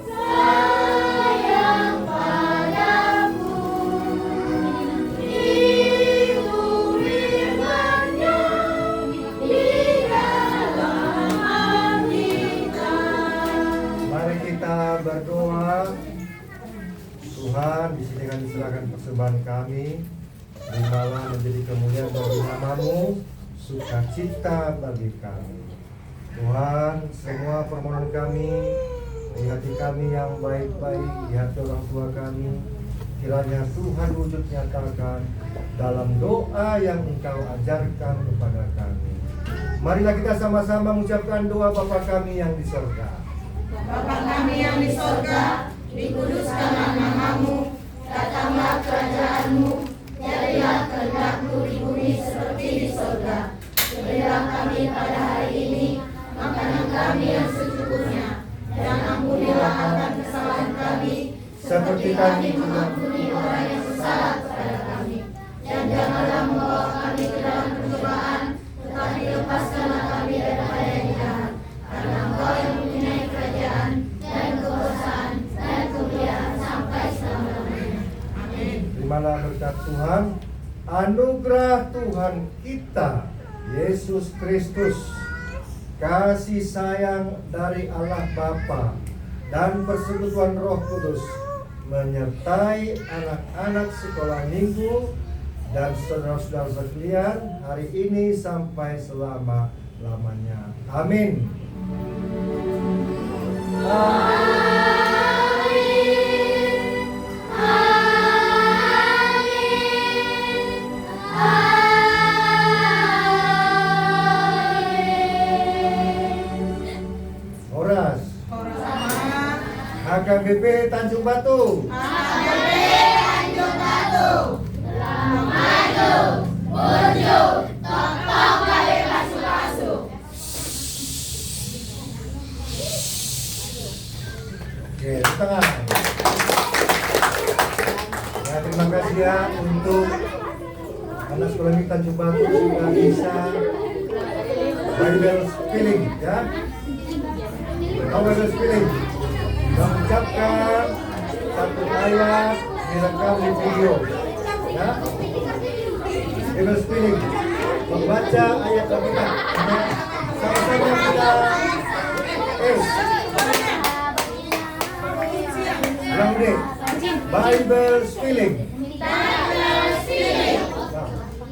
sayang padaku. Itu firman-Nya di dalam Alkitab. Mari kita berdoa. Tuhan, di sini kami serahkan persembahan kami. Terimalah menjadi kemuliaan bagi nama-Mu, sukacita bagi kami. Tuhan, semua permohonan kami, di hati kami yang baik-baik, di hati orang tua kami, kiranya Tuhan wujud nyatakan dalam doa yang Engkau ajarkan kepada kami. Marilah kita sama-sama mengucapkan doa Bapa kami yang di sorga. Bapa kami yang di sorga, Dikuduskanlah nama-Mu, datanglah kerajaan-Mu, jadilah kehendak-Mu di bumi seperti di sorga. Berilah kami pada hari ini makanan kami yang secukupnya, dan ampunilah akan kesalahan kami, seperti kami mengampuni orang yang bersalah kepada kami. Dan janganlah membawa kami ke dalam pencobaan, tetapi lepaskanlah kami daripada yang jahat. Karena Engkau yang mempunyai kerajaan dan kekuasaan dan kemuliaan sampai selama-lamanya. Amin. Terimalah berkat Tuhan, anugerah Tuhan kita Yesus Kristus, kasih sayang dari Allah Bapa, dan persekutuan Roh Kudus menyertai anak-anak sekolah minggu dan saudara-saudara sekalian hari ini sampai selama-lamanya. Amin. Horas. Horas sama HBP Tanjung Batu. Oke, di tengah. Ya, terima kasih ya untuk anak sekolah ini Tanjung Batu sudah bisa Bible spelling ya. Bible spelling. Mengucapkan satu ayat direkam di video ya. Bible spelling. Membaca ayat Alkitab. Sama-sama kita ulang deh. Bible spelling.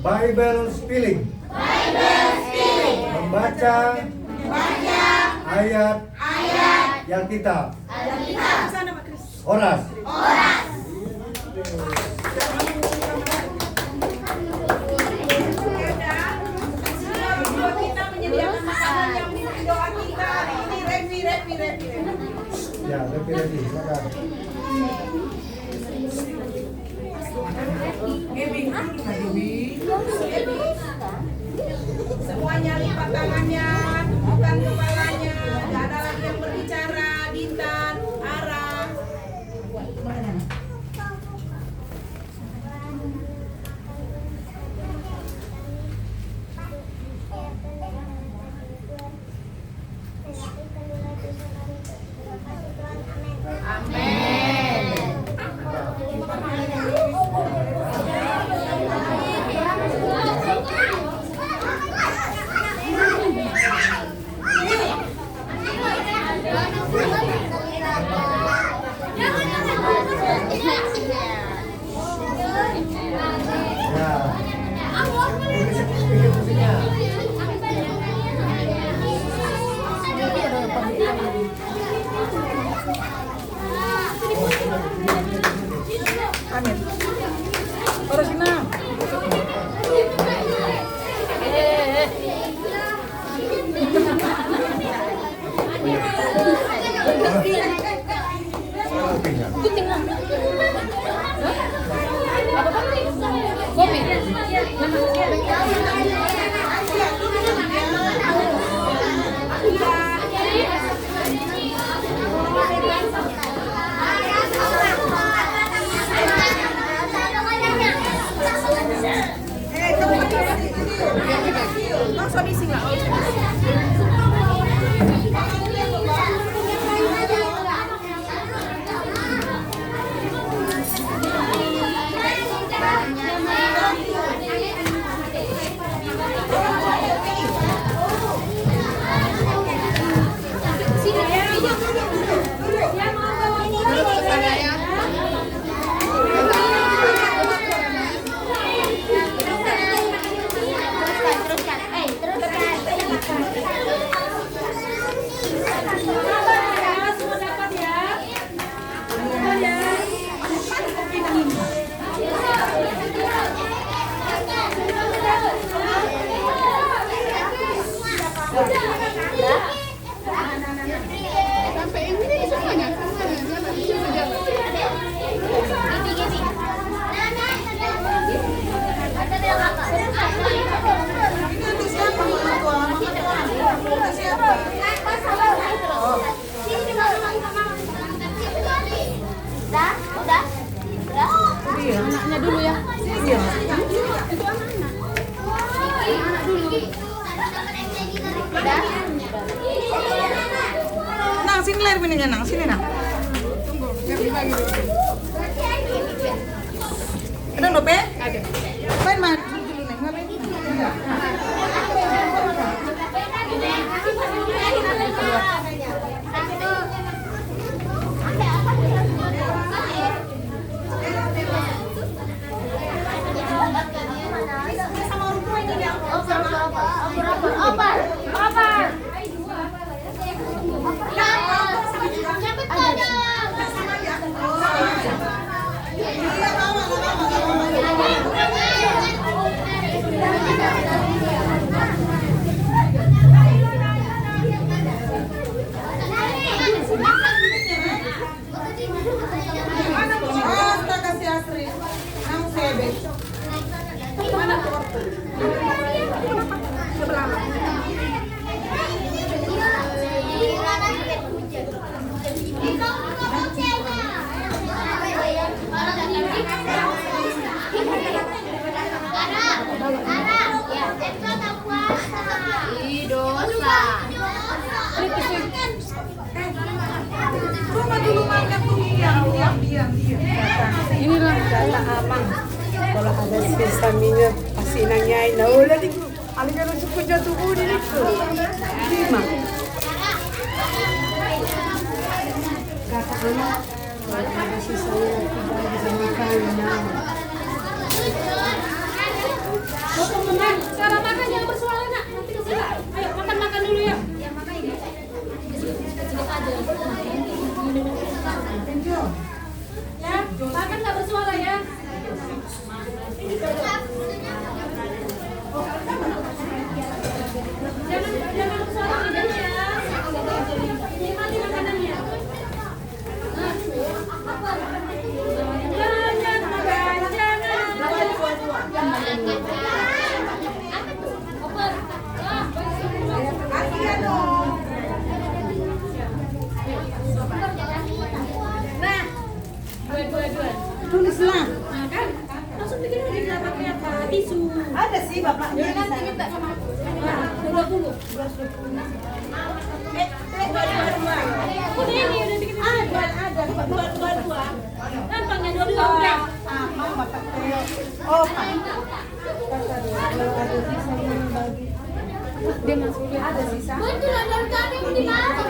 Bible spelling. Membaca ayat yang kita. Horas. Kita menyediakan makanan yang menjadi doa kita. Ini repi. Ya, repi, silakan. Semuanya lipat tangannya, bukan kepalanya. Tidak ada lagi yang berbicara. Dintan, arah. Amin. Terus ini. Langsung isi lah. Anaknya dulu ya. Anak dulu. Nang sini lahir bininya nang sini nang. Tunggu, biar dibagi dulu. Ada dope? Ada. Main dulu neng, ngapain? Inilah Kata amang kalau ada sisa minyak pasti nangyay na ulan itu. Ano ka suko jatuh ulit itu. Lima. Kata amang kalau ada sisa minyak tidak bisa makan na. Cara makan jangan bersuara nak. Nanti kesini. Ayo makan dulu ya. Ya, makan nggak bersuara ya. Jangan bersuara lidahnya ya. Nikmati makanannya. Jangan makan, jangan. Kasihan dong. Dua. Tulislah. Nah kan, langsung bikin aja nggak pakai apa tisu. Ada sih bapaknya. Nanti kita sama. Nah, 20. Udah ini udah bikin. Ada. Dua. Gampangnya 22 udah. Amang bapak kayo. Oh, Pak. Kalau ada sisa yang bagi. dia masuk dia ada sisa. Betul ada kami di mana?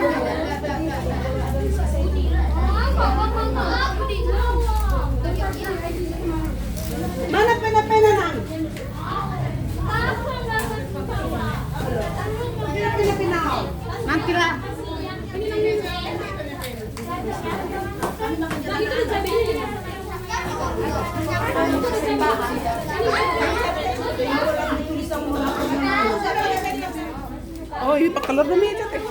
Mana pena-pena nang? Pena-pena. Nanti lah. Oh, ini pakalor na meja teh.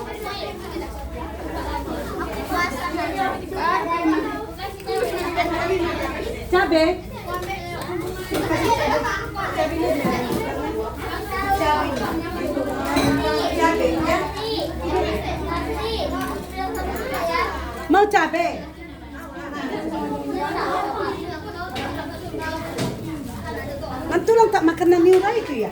Cabe. Mau cabe? Mantulang tak makan na miura itu ya?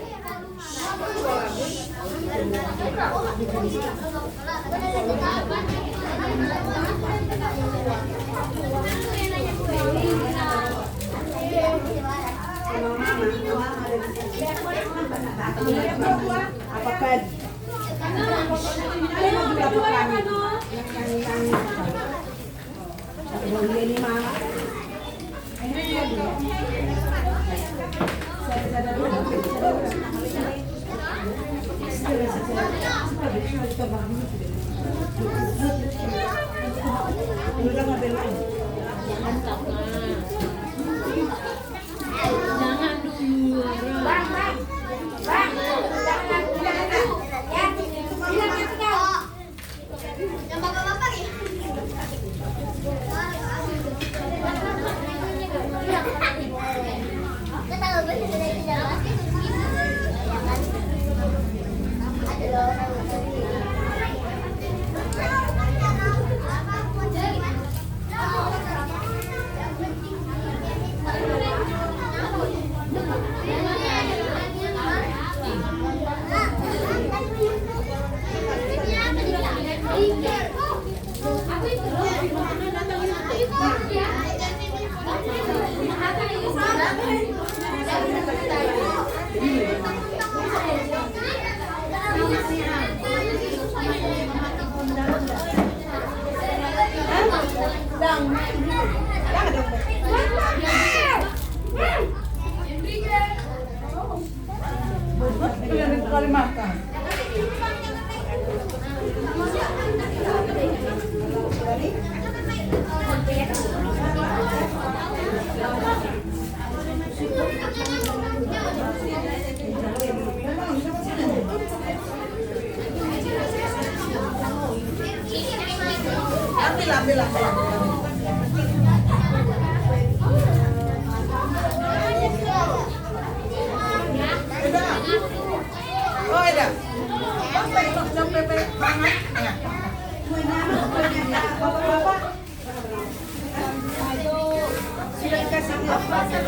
Apakah Jangan dulu. Ambil. Oh, ada. Sampai banget. Bapak-bapak. Sudah dikasih Kasih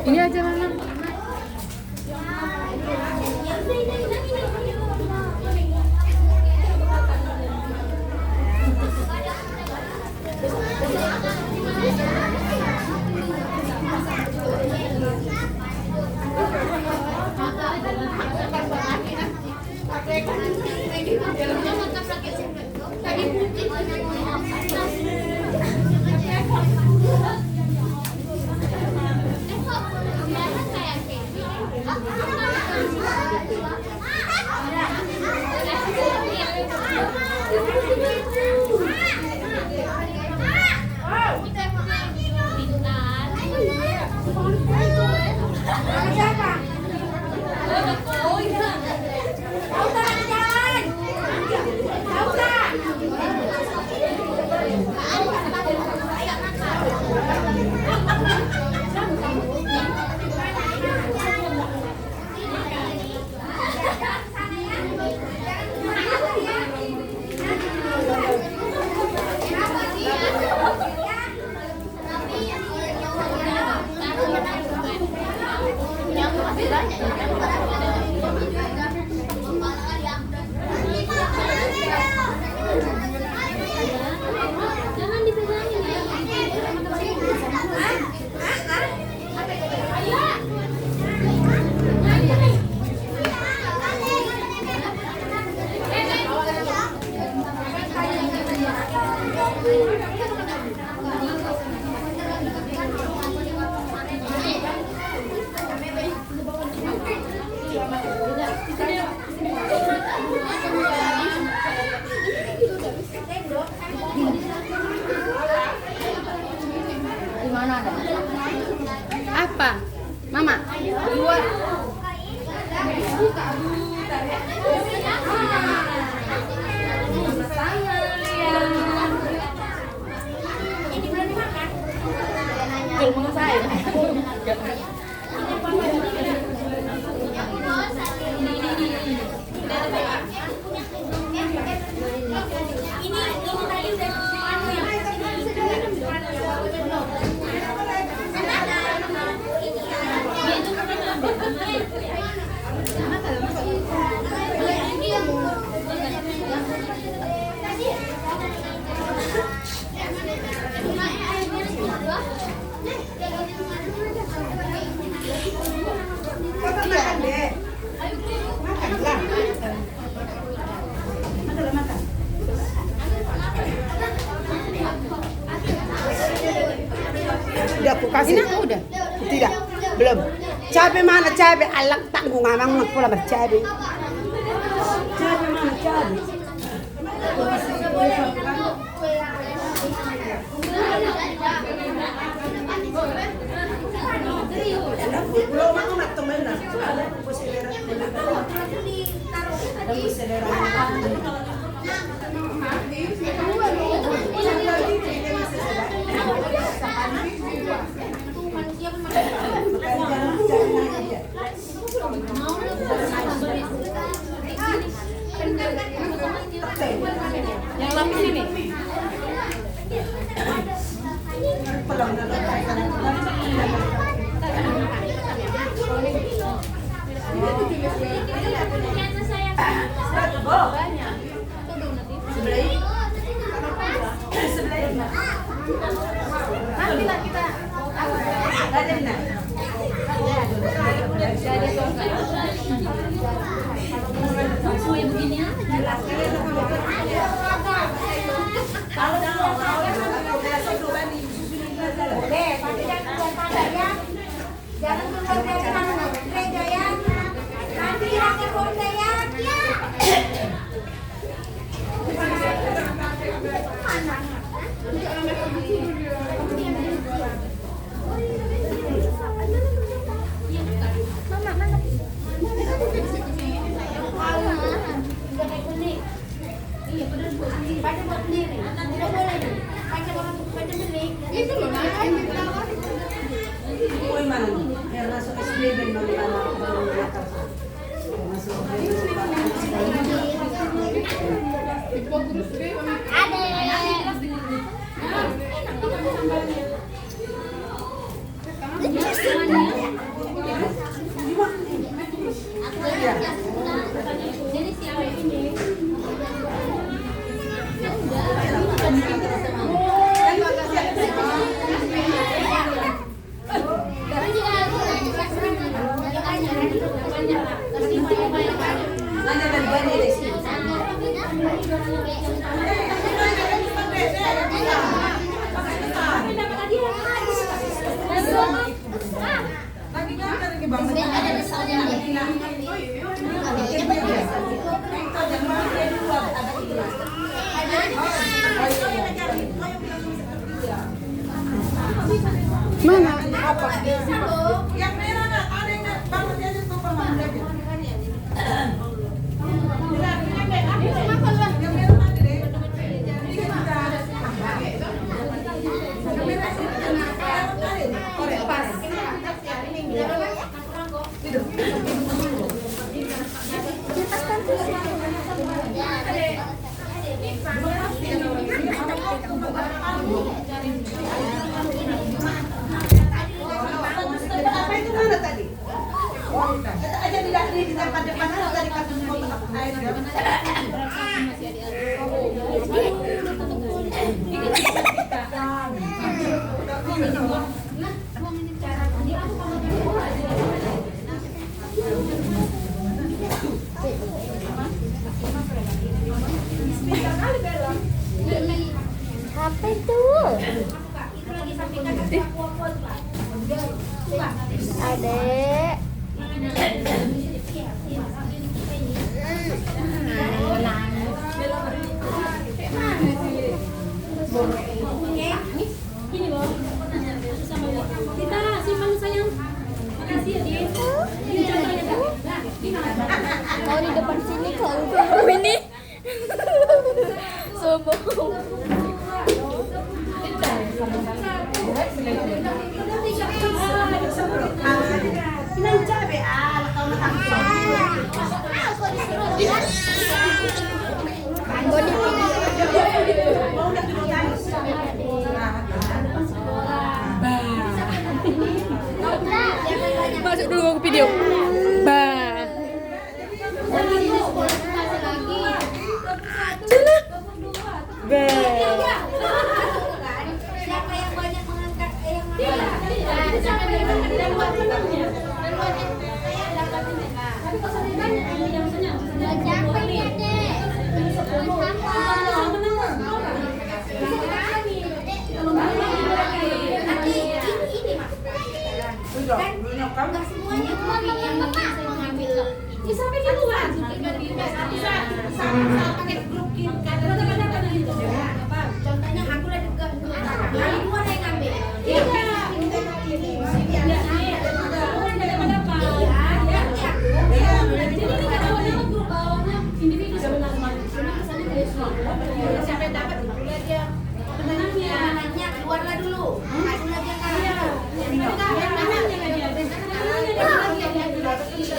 Ini aja Mama. Apa? Mama, dua. Belum saya. Udah aku kasih. Ini aku udah. Tidak, belum. Cabai mana cabai? Alang tanggung amang pula bercabai. Cabai mana cabai? Belum aku nak temen lah. Ada selera. Ada selera. Yang lapis ini. Jangan keluar gereja ya. Nanti lagi boleh ya. Itu loh, Uy, mana nih? Yang masuk SD dan Ada. Mana? Yang merah nggak? Ada yang bangun aja tuh Bang. Apa itu mana tadi? Aja di tempat depan tadi kasih kotak air. Apa itu? Adek. Gini loh, sama kita simpan sayang. Makasih ya, Din. Ini contohnya, Kak. Nah, gimana? Mau di depan sini kok ini. Sombong. Masuk dulu ke video. Bah. Siapa yang banyak mengangkat yang contohnya aku lagi ke dua yang ngambil. Siapa yang dapat itu dia penangannya keluarlah dulu. Aku lagi iya aku bilang mana jangan dimasukin.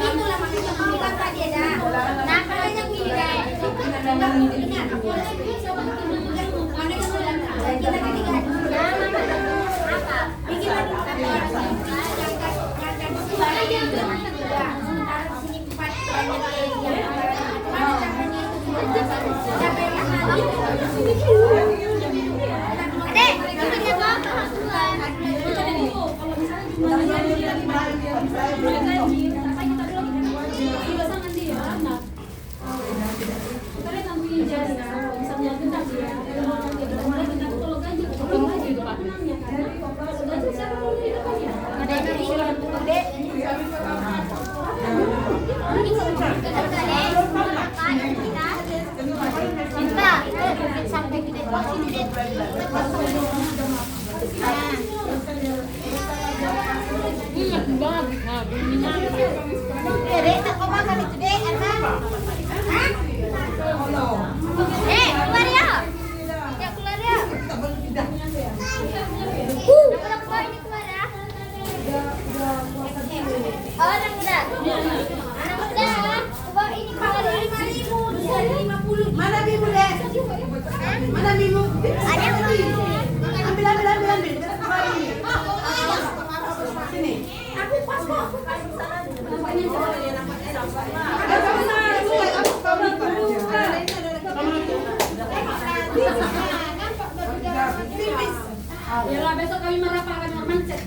Itulah makanya aku bilang tadi ada. Nah, makanya gini deh. Ingat, aku lagi mana yang bilang kita ketiga. Apa? Bikin lagi tapi yang kedua lagi yang kedua. Sementara di sini 4 banyak yang mana caranya itu siapa yang menang? Adek, kamu jaga sampai kita Dek, tak kau makan itu dek, Anna. Hah? Keluar ya. Ya keluar ya. Nak keluar ini keluar ya. Oh, anak muda. Anak muda. Bawa ini kalau 5.000, 50. Mana bimu dek? Mana bimu? Ada Yalah, besok kami merapalkan Norman cek.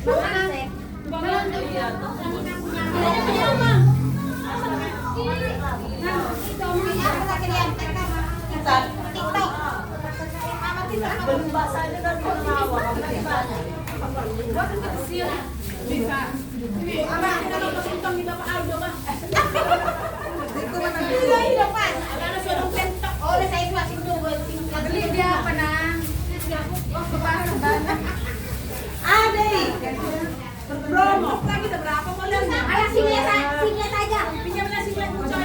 Promo. Kita berapa modalnya? Ada singlet aja. Pinjamnya singlet coy.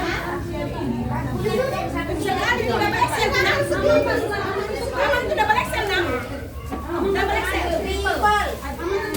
Double XL, Nam. Double XL.